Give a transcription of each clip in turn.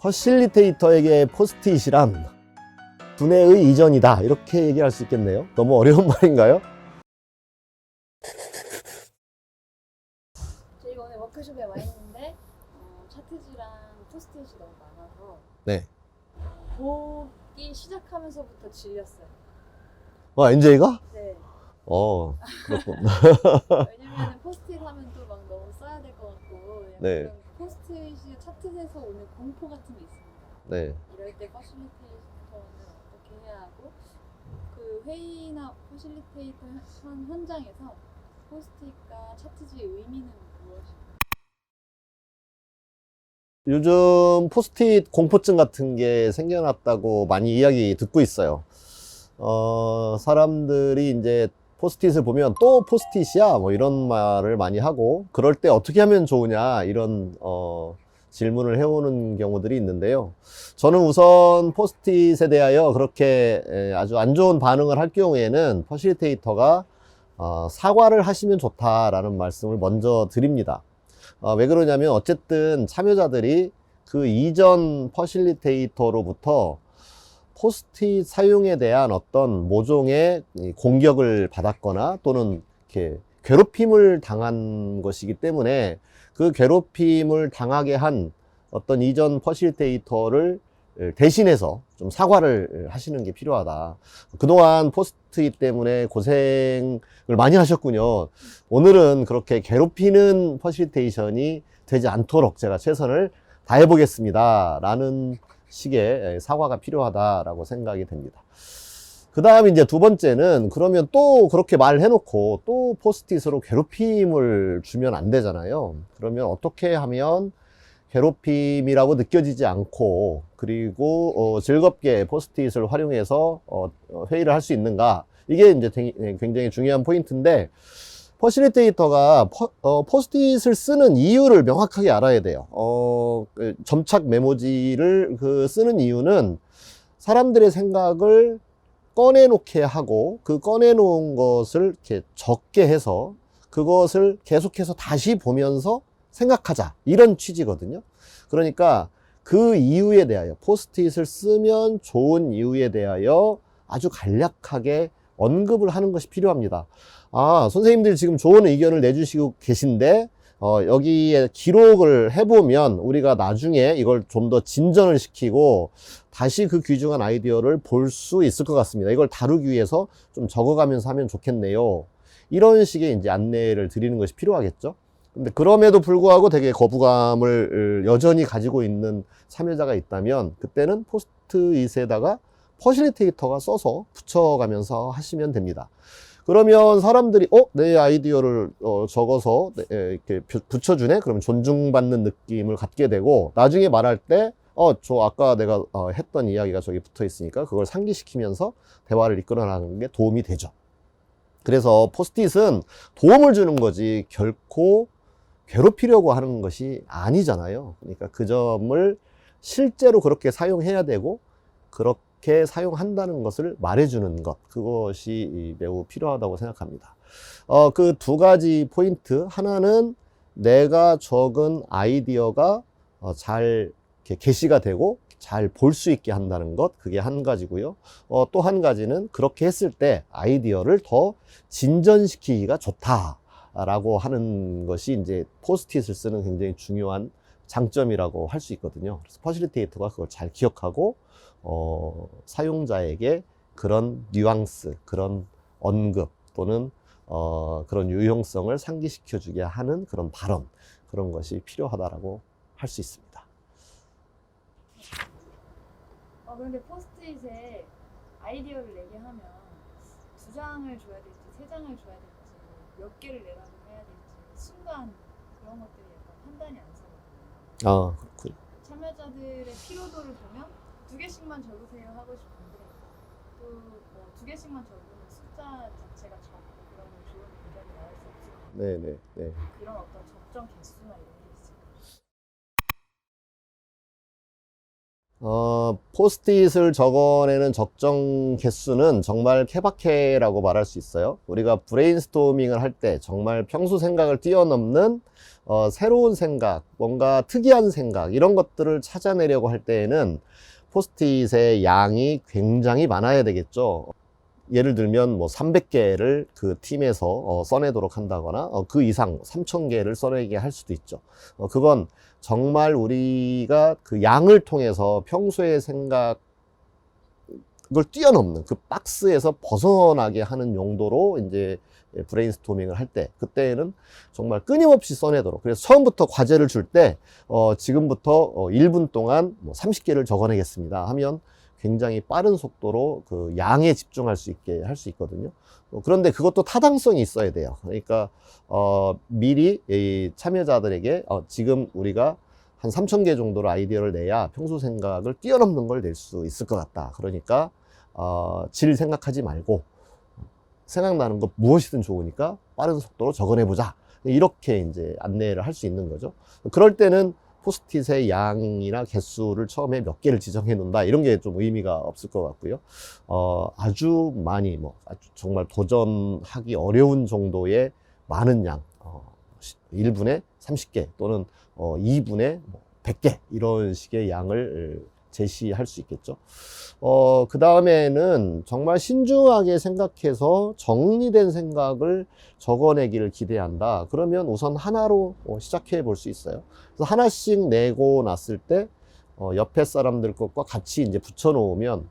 퍼실리테이터에게 포스트잇이란 두뇌의 이전이다, 이렇게 얘기할 수 있겠네요. 너무 어려운 말인가요? 저희가 오늘 워크숍에 와 있는데 차트지랑 포스트잇이 너무 많아서 네. 보기 시작하면서부터 질렸어요. NJ가? 네. 그렇군. 왜냐면 포스트잇 하면 또 막 너무 써야 될 것 같고 약간 네. 포스트잇이 차트에서 오는 공포 같은 게 있습니다. 네. 이럴 때 퍼실리테이터는 어떻게 해야 하고 그 회의나 퍼실리테이터 한 현장에서 포스트잇과 차트지의 의미는 무엇인가요? 요즘 포스트잇 공포증 같은 게 생겨났다고 많이 이야기 듣고 있어요. 사람들이 이제 포스트잇을 보면 또 포스트잇이야, 뭐 이런 말을 많이 하고, 그럴 때 어떻게 하면 좋으냐, 이런 질문을 해오는 경우들이 있는데요. 저는 우선 포스트잇에 대하여 그렇게 아주 안 좋은 반응을 할 경우에는 퍼실리테이터가 사과를 하시면 좋다라는 말씀을 먼저 드립니다. 왜 그러냐면 어쨌든 참여자들이 그 이전 퍼실리테이터로부터 포스트잇 사용에 대한 어떤 모종의 공격을 받았거나 또는 이렇게 괴롭힘을 당한 것이기 때문에 그 괴롭힘을 당하게 한 어떤 이전 퍼실리테이터를 대신해서 좀 사과를 하시는 게 필요하다. 그동안 포스트잇 때문에 고생을 많이 하셨군요. 오늘은 그렇게 괴롭히는 퍼실리테이션이 되지 않도록 제가 최선을 다해 보겠습니다 라는 식의 사과가 필요하다라고 생각이 됩니다. 그 다음 이제 두 번째는, 그러면 또 그렇게 말해놓고 또 포스트잇으로 괴롭힘을 주면 안 되잖아요. 그러면 어떻게 하면 괴롭힘이라고 느껴지지 않고, 그리고 즐겁게 포스트잇을 활용해서 회의를 할 수 있는가? 이게 이제 굉장히 중요한 포인트인데, 퍼실리테이터가 포스트잇을 쓰는 이유를 명확하게 알아야 돼요. 그 점착 메모지를 쓰는 이유는 사람들의 생각을 꺼내놓게 하고, 그 꺼내놓은 것을 이렇게 적게 해서 그것을 계속해서 다시 보면서 생각하자, 이런 취지거든요. 그러니까 그 이유에 대하여, 포스트잇을 쓰면 좋은 이유에 대하여 아주 간략하게 언급을 하는 것이 필요합니다. 선생님들 지금 좋은 의견을 내주시고 계신데 여기에 기록을 해보면 우리가 나중에 이걸 좀 더 진전을 시키고 다시 그 귀중한 아이디어를 볼 수 있을 것 같습니다. 이걸 다루기 위해서 좀 적어가면서 하면 좋겠네요. 이런 식의 이제 안내를 드리는 것이 필요하겠죠. 근데 그럼에도 불구하고 되게 거부감을 여전히 가지고 있는 참여자가 있다면, 그때는 포스트잇에다가 퍼실리테이터가 써서 붙여가면서 하시면 됩니다. 그러면 사람들이 내 아이디어를 적어서 이렇게 붙여주네? 그러면 존중받는 느낌을 갖게 되고, 나중에 말할 때 저 아까 내가 했던 이야기가 저기 붙어 있으니까 그걸 상기시키면서 대화를 이끌어나가는 게 도움이 되죠. 그래서 포스트잇은 도움을 주는 거지 결코 괴롭히려고 하는 것이 아니잖아요. 그러니까 그 점을 실제로 그렇게 사용해야 되고, 그렇게 사용한다는 것을 말해주는 것, 그것이 매우 필요하다고 생각합니다. 그 두 가지 포인트, 하나는 내가 적은 아이디어가 잘 이렇게 게시가 되고 잘 볼 수 있게 한다는 것, 그게 한 가지고요. 또 한 가지는 그렇게 했을 때 아이디어를 더 진전시키기가 좋다라고 하는 것이 이제 포스트잇을 쓰는 굉장히 중요한 장점이라고 할 수 있거든요. 그래서 퍼실리테이터가 그걸 잘 기억하고 사용자에게 그런 뉘앙스, 그런 언급 또는 그런 유용성을 상기시켜 주게 하는 그런 발언, 그런 것이 필요하다라고 할 수 있습니다. 그런데 포스트잇에 아이디어를 내게 하면 2장을 줘야 될지 3장을 줘야 될지 몇 개를 내라고 해야 될지 순간 그런 것들이 약간 판단이 안 서거든요. 그렇군요. 참여자들의 피로도를 보면 2개씩만 적으세요 하고 싶은데 또 뭐 2개씩만 적으면 숫자 자체가 적고 그러면 좋은 의견이 나올 수 없을 것 같아요. 네네. 그런 어떤 적정 개수나 이런 게 있을까요? 포스트잇을 적어내는 적정 개수는 정말 케바케라고 말할 수 있어요. 우리가 브레인스토밍을 할 때 정말 평소 생각을 뛰어넘는 새로운 생각, 뭔가 특이한 생각, 이런 것들을 찾아내려고 할 때에는 포스트잇의 양이 굉장히 많아야 되겠죠. 예를 들면 뭐 300개를 그 팀에서 써내도록 한다거나 그 이상 3000개를 써내게 할 수도 있죠. 그건 정말 우리가 그 양을 통해서 평소의 생각을 뛰어넘는 그 박스에서 벗어나게 하는 용도로 이제 브레인스토밍을 할 때, 그때는 정말 끊임없이 써내도록. 그래서 처음부터 과제를 줄 때 지금부터 1분 동안 뭐 30개를 적어내겠습니다 하면 굉장히 빠른 속도로 그 양에 집중할 수 있게 할 수 있거든요. 그런데 그것도 타당성이 있어야 돼요. 그러니까 미리 이 참여자들에게 지금 우리가 한 3000개 정도로 아이디어를 내야 평소 생각을 뛰어넘는 걸 낼 수 있을 것 같다. 그러니까 질 생각하지 말고 생각나는 것 무엇이든 좋으니까 빠른 속도로 적어내보자. 이렇게 이제 안내를 할 수 있는 거죠. 그럴 때는 포스트잇의 양이나 개수를 처음에 몇 개를 지정해 놓는다, 이런 게 좀 의미가 없을 것 같고요. 아주 많이 아주 정말 도전하기 어려운 정도의 많은 양, 1분에 30개 또는 2분에 100개 이런 식의 양을 제시할 수 있겠죠. 그 다음에는 정말 신중하게 생각해서 정리된 생각을 적어내기를 기대한다. 그러면 우선 하나로 시작해 볼 수 있어요. 그래서 하나씩 내고 났을 때 옆에 사람들 것과 같이 이제 붙여 놓으면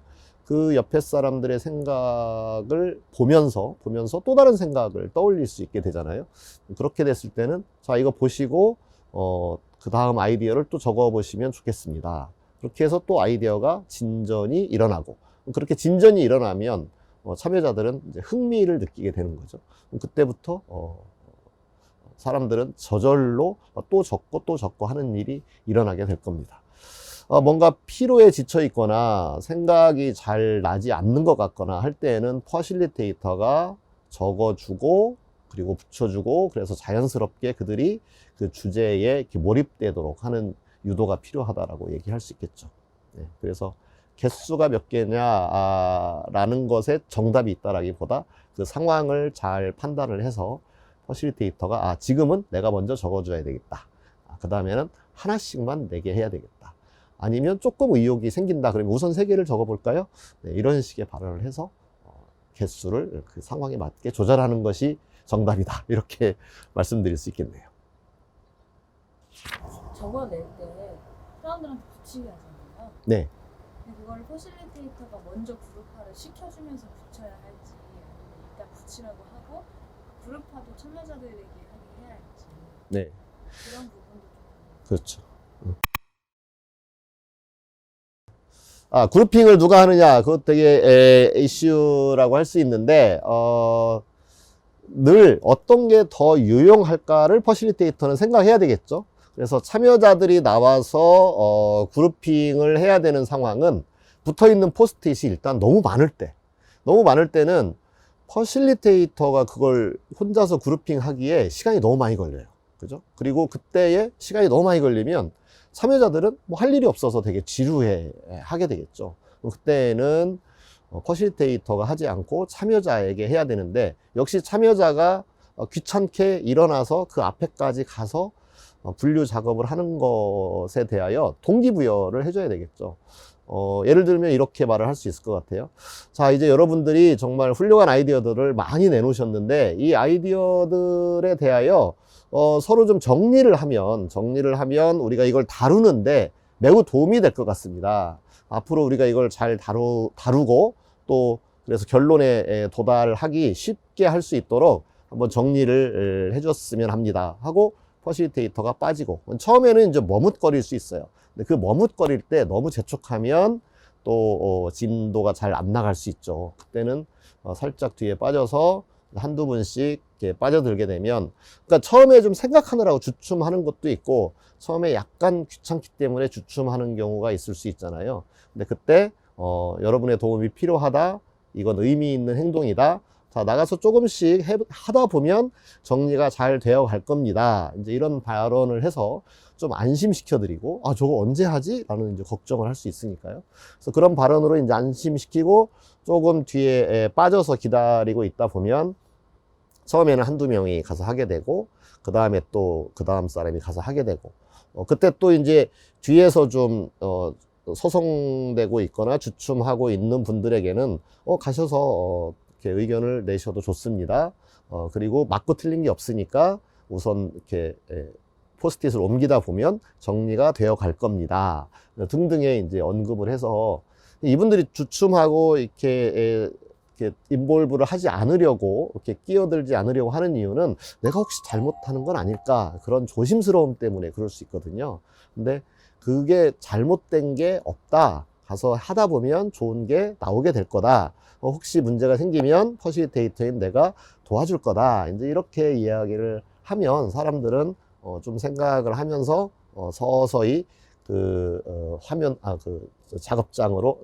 그 옆에 사람들의 생각을 보면서 또 다른 생각을 떠올릴 수 있게 되잖아요. 그렇게 됐을 때는 자, 이거 보시고 그 다음 아이디어를 또 적어 보시면 좋겠습니다. 그렇게 해서 또 아이디어가 진전이 일어나고, 그렇게 진전이 일어나면 참여자들은 이제 흥미를 느끼게 되는 거죠. 그때부터 사람들은 저절로 또 적고 하는 일이 일어나게 될 겁니다. 뭔가 피로에 지쳐 있거나 생각이 잘 나지 않는 것 같거나 할 때에는 퍼실리테이터가 적어주고 그리고 붙여주고, 그래서 자연스럽게 그들이 그 주제에 이렇게 몰입되도록 하는 유도가 필요하다라고 얘기할 수 있겠죠. 네, 그래서 개수가 몇 개냐라는 것에 정답이 있다라기보다 그 상황을 잘 판단을 해서 퍼실리테이터가 지금은 내가 먼저 적어줘야 되겠다. 그 다음에는 하나씩만 내게 해야 되겠다. 아니면 조금 의욕이 생긴다. 그러면 우선 3개를 적어볼까요? 네, 이런 식의 발언을 해서 개수를 그 상황에 맞게 조절하는 것이 정답이다. 이렇게 말씀드릴 수 있겠네요. 적어낼 때 사람들한테 붙이게 하잖아요. 네. 근데 그걸 퍼실리테이터가 먼저 그룹화를 시켜주면서 붙여야 할지, 아니면 일단 붙이라고 하고 그룹화도 참여자들에게 하게 해야 할지, 네. 그런 부분도 좀. 그렇죠. 그룹핑을 누가 하느냐, 그것 되게 이슈라고 할 수 있는데, 늘 어떤 게 더 유용할까를 퍼실리테이터는 생각해야 되겠죠. 그래서 참여자들이 나와서 그룹핑을 해야 되는 상황은 붙어있는 포스트잇이 일단 너무 많을 때는 퍼실리테이터가 그걸 혼자서 그룹핑 하기에 시간이 너무 많이 걸려요. 그죠? 그리고 그때에 시간이 너무 많이 걸리면 참여자들은 뭐 할 일이 없어서 되게 지루해 하게 되겠죠. 그때는 퍼실리테이터가 하지 않고 참여자에게 해야 되는데, 역시 참여자가 귀찮게 일어나서 그 앞에까지 가서 분류 작업을 하는 것에 대하여 동기부여를 해줘야 되겠죠. 예를 들면 이렇게 말을 할 수 있을 것 같아요. 자, 이제 여러분들이 정말 훌륭한 아이디어들을 많이 내놓으셨는데, 이 아이디어들에 대하여 서로 좀 정리를 하면 우리가 이걸 다루는데 매우 도움이 될 것 같습니다. 앞으로 우리가 이걸 잘 다루고 또 그래서 결론에 도달하기 쉽게 할 수 있도록 한번 정리를 해줬으면 합니다 하고 퍼실리테이터가 빠지고, 처음에는 이제 머뭇거릴 수 있어요. 근데 그 머뭇거릴 때 너무 재촉하면 또 진도가 잘 안 나갈 수 있죠. 그때는 살짝 뒤에 빠져서 한두 분씩 이렇게 빠져들게 되면, 그러니까 처음에 좀 생각하느라고 주춤하는 것도 있고, 처음에 약간 귀찮기 때문에 주춤하는 경우가 있을 수 있잖아요. 근데 그때 여러분의 도움이 필요하다, 이건 의미 있는 행동이다, 자, 나가서 조금씩 하다 보면 정리가 잘 되어 갈 겁니다. 이제 이런 발언을 해서 좀 안심시켜드리고, 아, 저거 언제 하지? 라는 이제 걱정을 할 수 있으니까요. 그래서 그런 발언으로 이제 안심시키고 조금 뒤에 빠져서 기다리고 있다 보면 처음에는 한두 명이 가서 하게 되고, 그 다음에 또 그 다음 사람이 가서 하게 되고, 그때 또 이제 뒤에서 좀, 소송되고 있거나 주춤하고 있는 분들에게는, 가셔서, 이렇게 의견을 내셔도 좋습니다. 그리고 맞고 틀린 게 없으니까 우선 이렇게, 포스트잇을 옮기다 보면 정리가 되어 갈 겁니다. 등등의 이제 언급을 해서 이분들이 주춤하고 이렇게 인볼브를 하지 않으려고, 이렇게 끼어들지 않으려고 하는 이유는 내가 혹시 잘못하는 건 아닐까, 그런 조심스러움 때문에 그럴 수 있거든요. 근데 그게 잘못된 게 없다, 가서 하다 보면 좋은 게 나오게 될 거다, 혹시 문제가 생기면 퍼실리테이터인 내가 도와줄 거다, 이제 이렇게 이야기를 하면 사람들은 좀 생각을 하면서 서서히 작업장으로,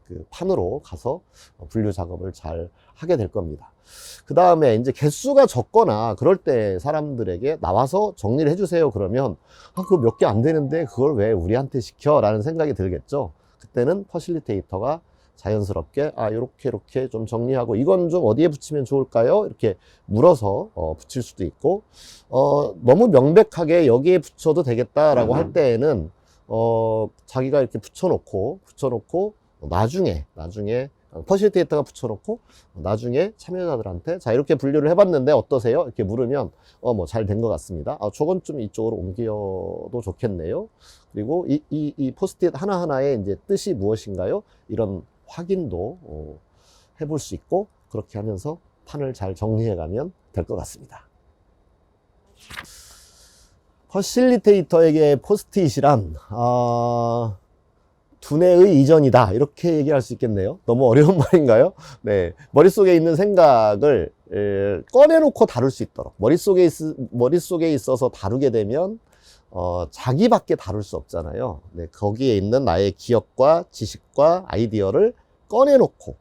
그 판으로 가서 분류 작업을 잘 하게 될 겁니다. 그 다음에 이제 개수가 적거나 그럴 때 사람들에게 나와서 정리를 해주세요 그러면, 그거 몇 개 안 되는데 그걸 왜 우리한테 시켜? 라는 생각이 들겠죠. 그때는 퍼실리테이터가 자연스럽게, 요렇게 좀 정리하고, 이건 좀 어디에 붙이면 좋을까요? 이렇게 물어서 붙일 수도 있고, 너무 명백하게 여기에 붙여도 되겠다라고 할 때에는 자기가 이렇게 붙여놓고 나중에 퍼실리테이터가 붙여놓고 나중에 참여자들한테, 자, 이렇게 분류를 해봤는데 어떠세요? 이렇게 물으면 뭐 잘 된 것 같습니다. 저건 좀 이쪽으로 옮겨도 좋겠네요. 그리고 이 포스트잇 하나하나의 이제 뜻이 무엇인가요? 이런 확인도 해볼 수 있고, 그렇게 하면서 판을 잘 정리해가면 될 것 같습니다. 퍼실리테이터에게 포스트잇이란 두뇌의 이전이다, 이렇게 얘기할 수 있겠네요. 너무 어려운 말인가요? 네, 머릿속에 있는 생각을 꺼내놓고 다룰 수 있도록, 머릿속에 있어서 다루게 되면 자기밖에 다룰 수 없잖아요. 네, 거기에 있는 나의 기억과 지식과 아이디어를 꺼내놓고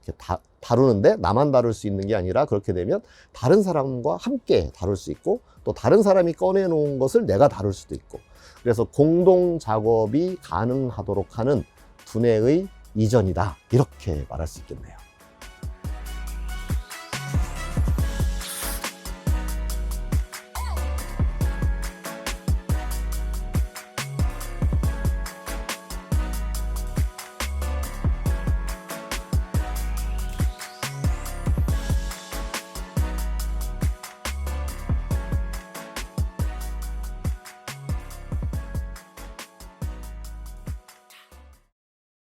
이렇게 다루는데, 나만 다룰 수 있는 게 아니라 그렇게 되면 다른 사람과 함께 다룰 수 있고, 또 다른 사람이 꺼내놓은 것을 내가 다룰 수도 있고, 그래서 공동 작업이 가능하도록 하는 두뇌의 이전이다, 이렇게 말할 수 있겠네요.